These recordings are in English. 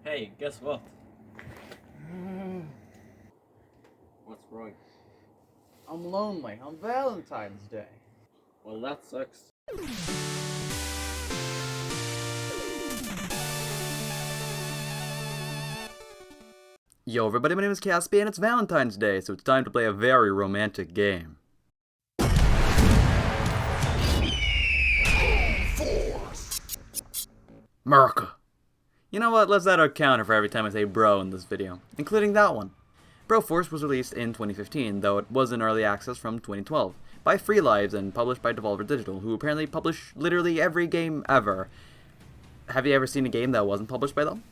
Hey, guess what? What's wrong? I'm lonely on Valentine's Day. Well, that sucks. Yo everybody, my name is Kaspi and it's Valentine's Day, so it's time to play a very romantic game. America. You know what, let's add a counter for every time I say bro in this video, including that one. Broforce was released in 2015, though it was in early access from 2012, by Free Lives and published by Devolver Digital, who apparently publish literally every game ever. Have you ever seen a game that wasn't published by them?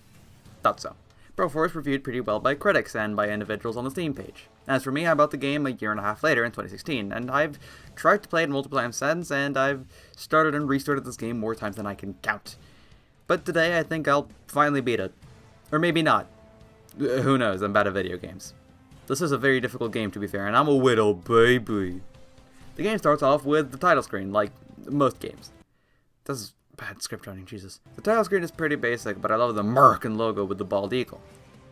Thought so. Broforce reviewed pretty well by critics and by individuals on the Steam page. As for me, I bought the game a year and a half later in 2016, and I've tried to play it multiple times since, and I've started and restarted this game more times than I can count. But today I think I'll finally beat it. Or maybe not. Who knows, I'm bad at video games. This is a very difficult game to be fair, and I'm a widow baby. The game starts off with the title screen, like most games. This is bad script writing, Jesus. The title screen is pretty basic, but I love the American logo with the bald eagle.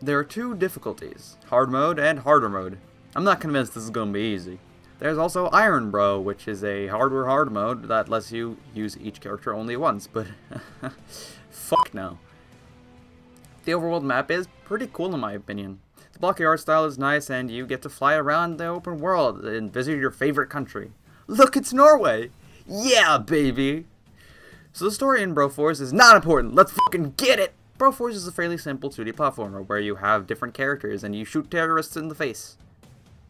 There are two difficulties, hard mode and harder mode. I'm not convinced this is going to be easy. There's also Iron Bro, which is a hardware hard mode that lets you use each character only once, but fuck no. The Overworld Map is pretty cool in my opinion. The blocky art style is nice and you get to fly around the open world and visit your favorite country. Look, it's Norway! Yeah, baby! So the story in Broforce is not important, let's fucking get it! Broforce is a fairly simple 2D platformer where you have different characters and you shoot terrorists in the face.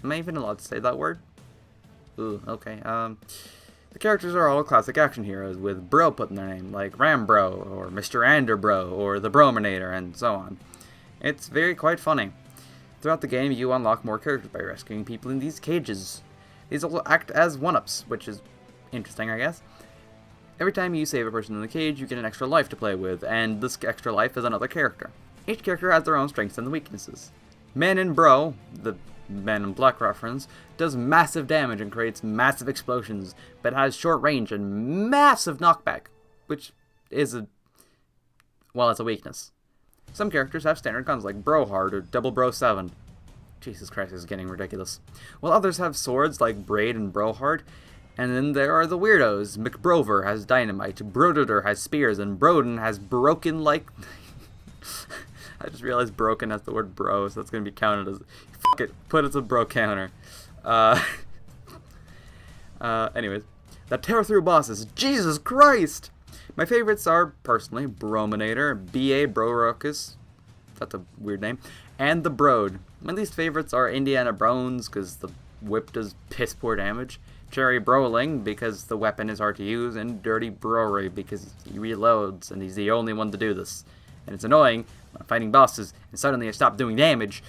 Am I even allowed to say that word? Ooh, okay. The characters are all classic action heroes with bro put in their name, like Ram Bro, or Mr. Ander Bro, or the Brominator, and so on. It's quite funny. Throughout the game, you unlock more characters by rescuing people in these cages. These also act as one-ups, which is interesting, I guess. Every time you save a person in the cage, you get an extra life to play with, and this extra life is another character. Each character has their own strengths and weaknesses. Man in Bro, the Man in Black reference, does massive damage and creates massive explosions, but has short range and massive knockback, which is it's a weakness. Some characters have standard guns like Brohard or Double Bro 7. Jesus Christ, this is getting ridiculous. While others have swords like Braid and Brohard, and then there are the weirdos. McBrover has dynamite, Brododer has spears, and Broden has broken like... I just realized broken has the word bro, so that's going to be counted as... Fuck it, put it as a bro counter. Anyways. That tear through bosses, Jesus Christ! My favorites are, personally, Brominator, B.A. Brorocus, that's a weird name, and the Broad. My least favorites are Indiana Brones, because the whip does piss poor damage, Cherry Broling, because the weapon is hard to use, and Dirty Brory, because he reloads, and he's the only one to do this. And it's annoying when I'm fighting bosses, and suddenly I stop doing damage.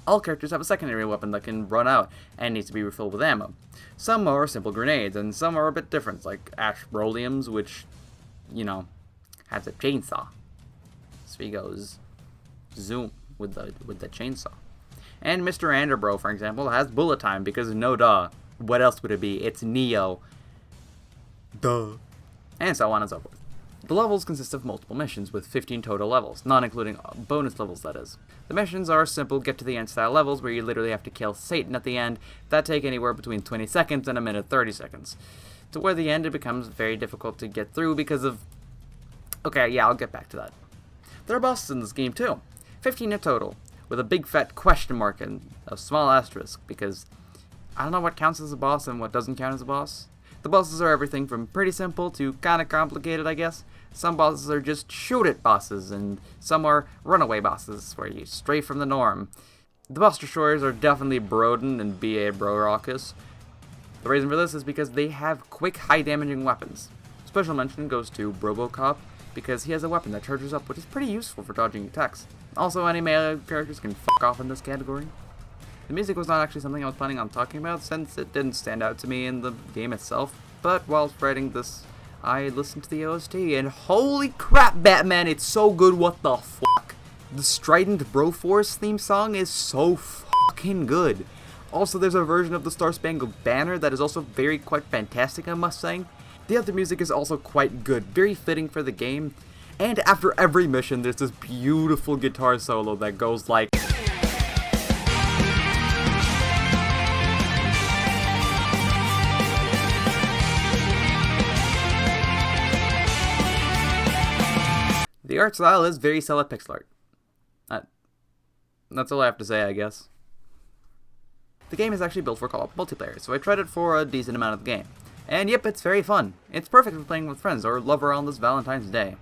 All characters have a secondary weapon that can run out, and needs to be refilled with ammo. Some are simple grenades, and some are a bit different, like Ash Roliums, which, has a chainsaw. So he goes zoom with the chainsaw. And Mr. Anderbro, for example, has bullet time, because no duh. What else would it be? It's Neo. Duh. And so on and so forth. The levels consist of multiple missions, with 15 total levels, not including bonus levels, that is. The missions are simple get-to-the-end style levels, where you literally have to kill Satan at the end, that take anywhere between 20 seconds and a minute 30 seconds. Toward the end, it becomes very difficult to get through because of... Okay, yeah, I'll get back to that. There are bosses in this game, too. 15 in total, with a big fat question mark and a small asterisk, because I don't know what counts as a boss and what doesn't count as a boss. The bosses are everything from pretty simple to kinda complicated, I guess. Some bosses are just shoot-it bosses, and some are runaway bosses, where you stray from the norm. The boss destroyers are definitely Broden and B.A. Brorocus. The reason for this is because they have quick, high-damaging weapons. Special mention goes to Robocop, because he has a weapon that charges up, which is pretty useful for dodging attacks. Also, any melee characters can fuck off in this category. The music was not actually something I was planning on talking about, since it didn't stand out to me in the game itself, but whilst writing this, I listened to the OST, and holy crap, Batman, it's so good, what the fuck? The strident Broforce theme song is so fucking good. Also, there's a version of the Star Spangled Banner that is also quite fantastic, I must say. The other music is also quite good, very fitting for the game, And after every mission, there's this beautiful guitar solo that goes like... The art style is very solid pixel art. That's all I have to say, I guess. The game is actually built for co-op multiplayer, so I tried it for a decent amount of the game. And yep, it's very fun. It's perfect for playing with friends or lover on this Valentine's Day.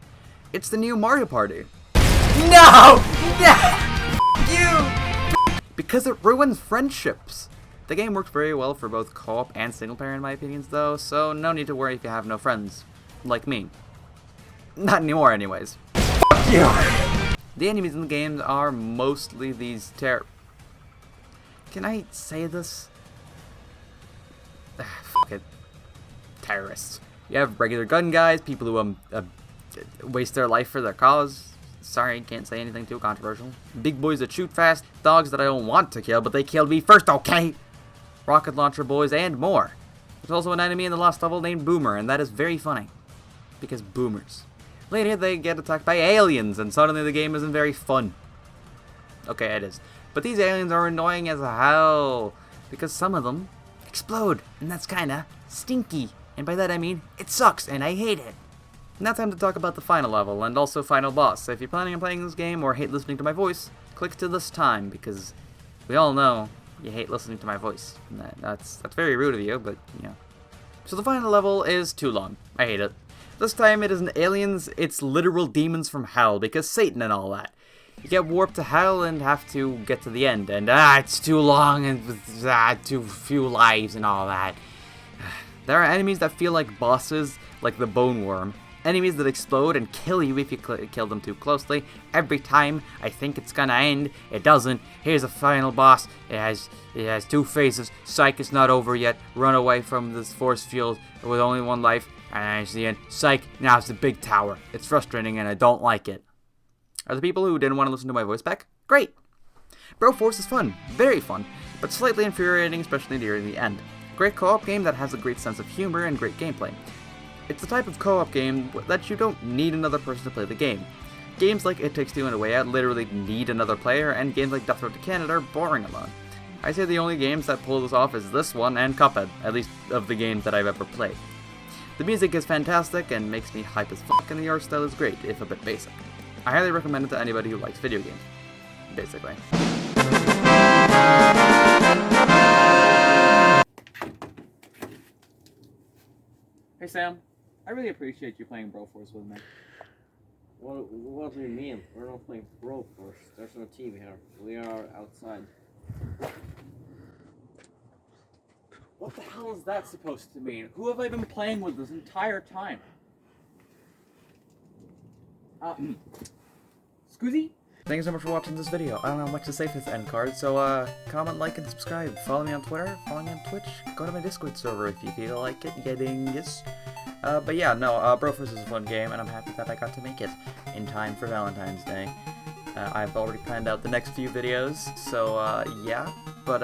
It's the new Mario Party. No! No! You! Because it ruins friendships. The game works very well for both co-op and single player in my opinions though, so no need to worry if you have no friends. Like me. Not anymore anyways. Fuck you! The enemies in the game are mostly these Can I say this? Fuck it. Terrorists. You have regular gun guys, people who waste their life for their cause. Sorry, can't say anything too controversial. Big boys that shoot fast, dogs that I don't want to kill, but they killed me first, okay? Rocket launcher boys, and more. There's also an enemy in the last level named Boomer, and that is very funny. Because boomers. Later, they get attacked by aliens, and suddenly the game isn't very fun. Okay, it is. But these aliens are annoying as hell, because some of them explode, and that's kinda stinky. And by that I mean, it sucks, and I hate it. Now time to talk about the final level, and also final boss. So if you're planning on playing this game, or hate listening to my voice, click to this time, because we all know you hate listening to my voice. And that's very rude of you, but, you know. So the final level is too long. I hate it. This time it isn't aliens, it's literal demons from hell, because Satan and all that. You get warped to hell and have to get to the end, and it's too long, and too few lives and all that. There are enemies that feel like bosses, like the Bone Worm. Enemies that explode and kill you if you kill them too closely. Every time I think it's gonna end, it doesn't. Here's a final boss. It has two phases. Psych, it's not over yet. Run away from this force field with only one life. And it's the end. Psych, now it's the big tower. It's frustrating and I don't like it. Are the people who didn't want to listen to my voice back? Great! Broforce is fun. Very fun. But slightly infuriating, especially near the end. Great co-op game that has a great sense of humor and great gameplay. It's the type of co-op game that you don't need another person to play the game. Games like It Takes Two and A Way Out literally need another player, and games like Death Road to Canada are boring alone. I say the only games that pull this off is this one and Cuphead, at least of the games that I've ever played. The music is fantastic and makes me hype as fuck, and the art style is great, if a bit basic. I highly recommend it to anybody who likes video games. Basically. Hey Sam, I really appreciate you playing Broforce with me. What do you mean? We're not playing Broforce. There's no TV here. We are outside. What the hell is that supposed to mean? Who have I been playing with this entire time? Scoozy? Thank you so much for watching this video. I don't know much to say for this end card, so comment, like, and subscribe. Follow me on Twitter, follow me on Twitch, go to my Discord server if you feel like it, yes. But yeah, no, Broforce is a fun game, and I'm happy that I got to make it in time for Valentine's Day. I've already planned out the next few videos, so yeah, but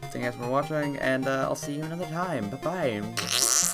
thank you guys for watching, and I'll see you another time. Bye-bye.